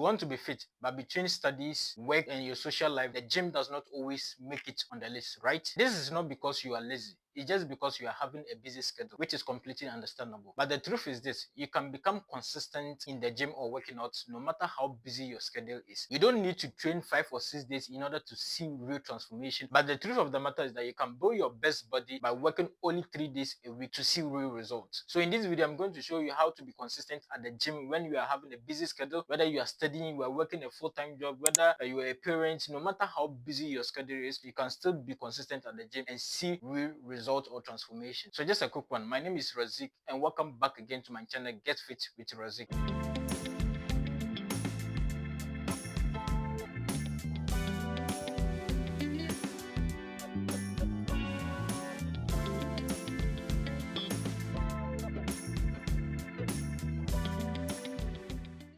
want to be fit, but between studies, work, and your social life, the gym does not always make it on the list, right? This is not because you are lazy. It's just because you are having a busy schedule, which is completely understandable. But the truth is this: you can become consistent in the gym or working out no matter how busy your schedule is. You don't need to train 5 or 6 days in order to see real transformation. But the truth of the matter is that you can build your best body by working only 3 days a week to see real results. So in this video, I'm going to show you how to be consistent at the gym when you are having a busy schedule, whether you are studying, you are working a full-time job, whether you are a parent, no matter how busy your schedule is, you can still be consistent at the gym and see real results or transformation. So just a quick one. My name is Raziik and welcome back again to my channel Get Fit with Raziik.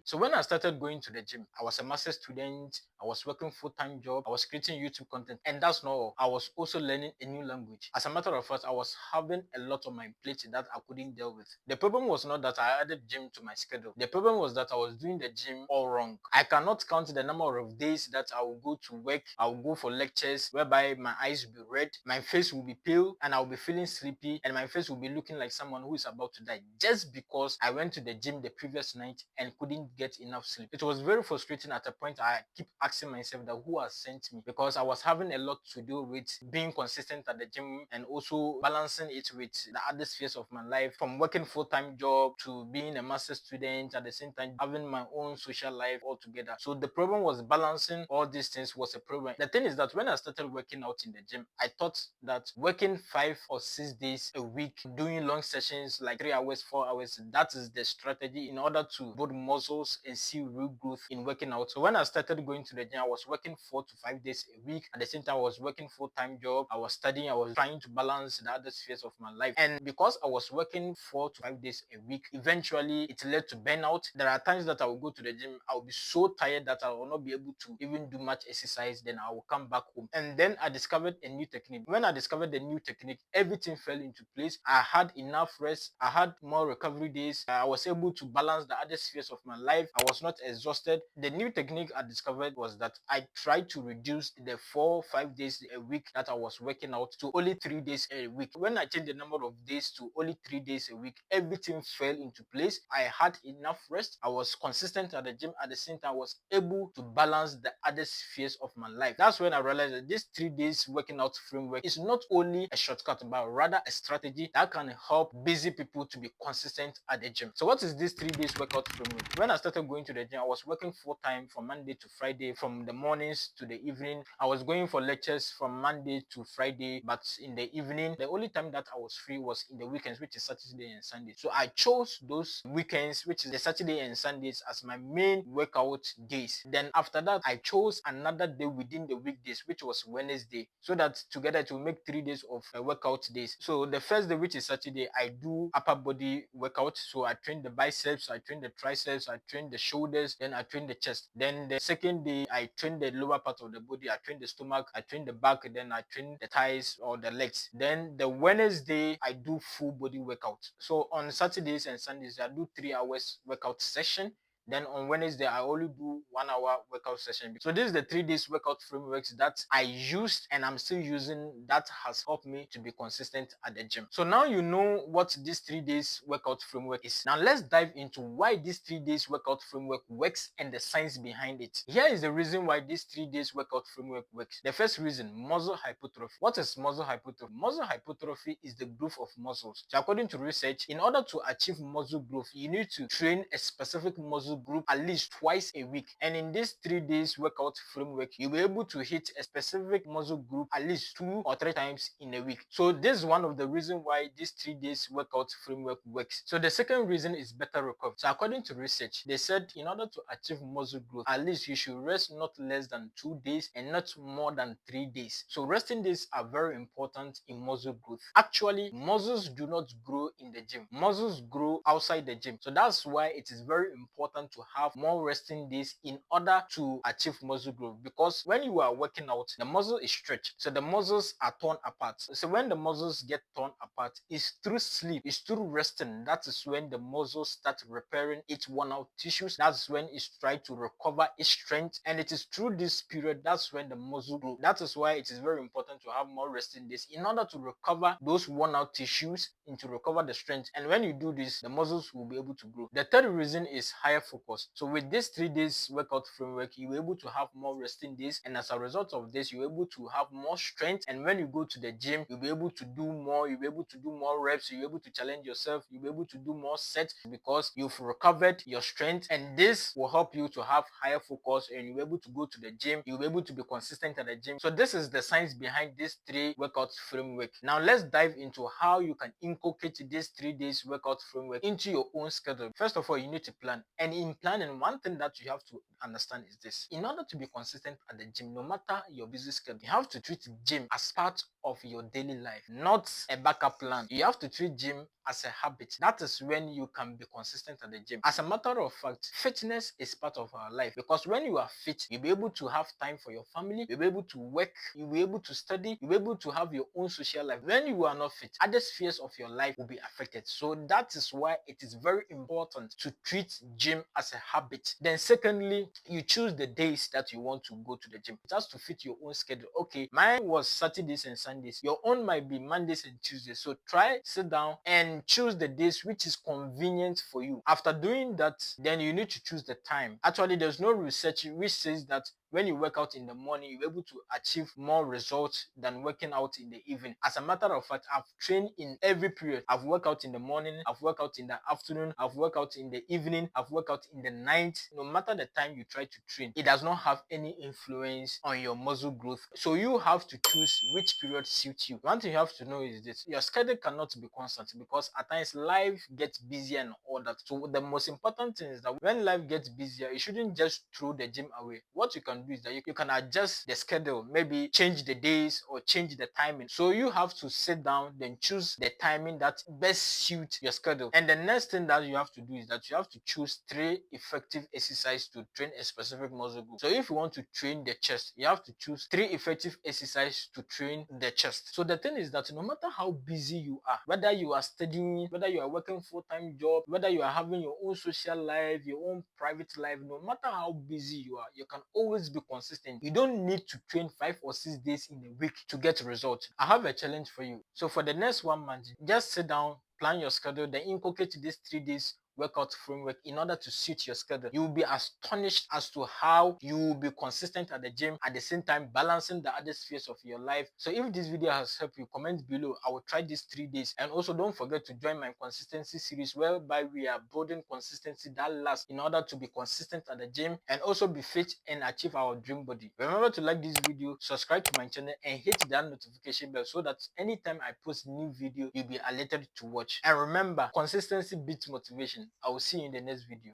So when I started going to the gym, I was a master's student, I was working full-time job, I was creating YouTube content, and that's not all. I was also learning a new language. As a matter of fact, I was having a lot on my plate that I couldn't deal with. The problem was not that I added gym to my schedule. The problem was that I was doing the gym all wrong. I cannot count the number of days that I will go to work, I will go for lectures whereby my eyes will be red, my face will be pale, and I will be feeling sleepy, and my face will be looking like someone who is about to die just because I went to the gym the previous night and couldn't get enough sleep. It was very frustrating. At a point I keep asking myself that who has sent me, because I was having a lot to do with being consistent at the gym and also balancing it with the other spheres of my life, from working full-time job to being a master student, at the same time having my own social life altogether. So the problem was balancing all these things was a problem. The thing is that when I started working out in the gym, I thought that working 5 or 6 days a week, doing long sessions like 3 hours, 4 hours, that is the strategy in order to build muscles and see real growth in working out. So when I started going to the gym, I was working 4 to 5 days a week. At the same time, I was working full-time job. I was studying. I was trying to balance the other spheres of my life. And because I was working 4 to 5 days a week, eventually it led to burnout. There are times that I will go to the gym, I will be so tired that I will not be able to even do much exercise. Then I will come back home. And then I discovered a new technique. When I discovered the new technique, everything fell into place. I had enough rest. I had more recovery days. I was able to balance the other spheres of my life. I was not exhausted. The new technique I discovered was that I tried to reduce the 4 or 5 days a week that I was working out to only 3 days a week. When I changed the number of days to only 3 days a week, everything fell into place. I had enough rest. I was consistent at the gym. At the same time, I was able to balance the other spheres of my life. That's when I realized that this 3 days working out framework is not only a shortcut, but rather a strategy that can help busy people to be consistent at the gym. So what is this 3 days workout framework? When I started going to the gym, I was working full time from Monday to Friday, from the mornings to the evening. I was going for lectures from Monday to Friday, but in the evening, the only time that I was free was in the weekends, which is Saturday and Sunday. So I chose those weekends, which is the Saturday and Sundays, as my main workout days. Then after that, I chose another day within the weekdays, which was Wednesday, so that together it will make 3 days of workout days. So the first day, which is Saturday, I do upper body workout. So I train the biceps, I train the triceps, I train the shoulders, then I train the chest. Then the second day, I train the lower part of the body, I train the stomach, I train the back, then I train the thighs or the legs. Then the Wednesday, I do full body workout. So on Saturdays and Sundays, I do 3 hours workout session. Then on Wednesday, I only do 1 hour workout session. So this is the 3 days workout frameworks that I used and I'm still using, that has helped me to be consistent at the gym. So now you know what this 3 days workout framework is. Now let's dive into why this 3 days workout framework works and the science behind it. Here is the reason why this 3 days workout framework works. The first reason: muscle hypertrophy. What is muscle hypertrophy? Muscle hypertrophy is the growth of muscles. So according to research, in order to achieve muscle growth, you need to train a specific muscle group at least twice a week. And in this 3 days workout framework, you'll be able to hit a specific muscle group at least 2 or 3 times in a week. So this is one of the reasons why this 3 days workout framework works. So the second reason is better recovery. So according to research, they said in order to achieve muscle growth, at least you should rest not less than 2 days and not more than 3 days. So resting days are very important in muscle growth. Actually, muscles do not grow in the gym. Muscles grow outside the gym. So that's why it is very important important to have more resting days in order to achieve muscle growth, because when you are working out, the muscle is stretched, so the muscles are torn apart. So when the muscles get torn apart, it's through sleep, it's through resting. That is when the muscles start repairing its worn out tissues. That's when it's trying to recover its strength, and it is through this period that's when the muscle grows. That is why it is very important to have more resting days in order to recover those worn out tissues and to recover the strength. And when you do this, the muscles will be able to grow. The third reason is higher focus. So with this 3 days workout framework, you're able to have more resting days, and as a result of this, you're able to have more strength. And when you go to the gym, you'll be able to do more, you'll be able to do more reps, you'll be able to challenge yourself, you'll be able to do more sets because you've recovered your strength. And this will help you to have higher focus, and you'll be able to go to the gym, you'll be able to be consistent at the gym. So this is the science behind this 3 workout framework. Now let's dive into how you can inculcate this 3 days workout framework into your own schedule. First of all, you need to plan. And in planning, one thing that you have to understand is this: in order to be consistent at the gym, no matter your busy schedule, you have to treat gym as part of your daily life, not a backup plan. You have to treat gym as a habit. That is when you can be consistent at the gym. As a matter of fact, fitness is part of our life, because when you are fit, you'll be able to have time for your family, you'll be able to work, you'll be able to study, you'll be able to have your own social life. When you are not fit, other spheres of your life will be affected. So that is why it is very important to treat gym as a habit. Then secondly, you choose the days that you want to go to the gym. It has to fit your own schedule. Okay, mine was Saturdays and Sundays. Your own might be Mondays and Tuesdays. So sit down and choose the days which is convenient for you. After doing that, then you need to choose the time. Actually, there's no research which says that when you work out in the morning, you're able to achieve more results than working out in the evening. As a matter of fact, I've trained in every period. I've worked out in the morning, I've worked out in the afternoon, I've worked out in the evening, I've worked out in the night. No matter the time you try to train, it does not have any influence on your muscle growth. So you have to choose which period suits you. One thing you have to know is this: your schedule cannot be constant, because at times life gets busier and all that. So the most important thing is that when life gets busier, you shouldn't just throw the gym away. What you can do is that you can adjust the schedule, maybe change the days or change the timing. So you have to sit down, then choose the timing that best suits your schedule. And the next thing that you have to do is that you have to choose 3 effective exercises to train a specific muscle group. So if you want to train the chest, you have to choose 3 effective exercises to train the chest. So the thing is that no matter how busy you are, whether you are studying, whether you are working full-time job, whether you are having your own social life, your own private life, no matter how busy you are, you can always be consistent. You don't need to train 5 or 6 days in a week to get results. I have a challenge for you. So for the next 1 month, just sit down, plan your schedule, then inculcate these 3 days workout framework in order to suit your schedule. You will be astonished as to how you will be consistent at the gym, at the same time balancing the other spheres of your life. So if this video has helped you, comment below. I will try these 3 days. And also don't forget to join my consistency series, whereby we are building consistency that lasts in order to be consistent at the gym and also be fit and achieve our dream body. Remember to like this video, subscribe to my channel, and hit that notification bell so that anytime I post new video, you'll be alerted to watch. And remember, consistency beats motivation. I will see you in the next video.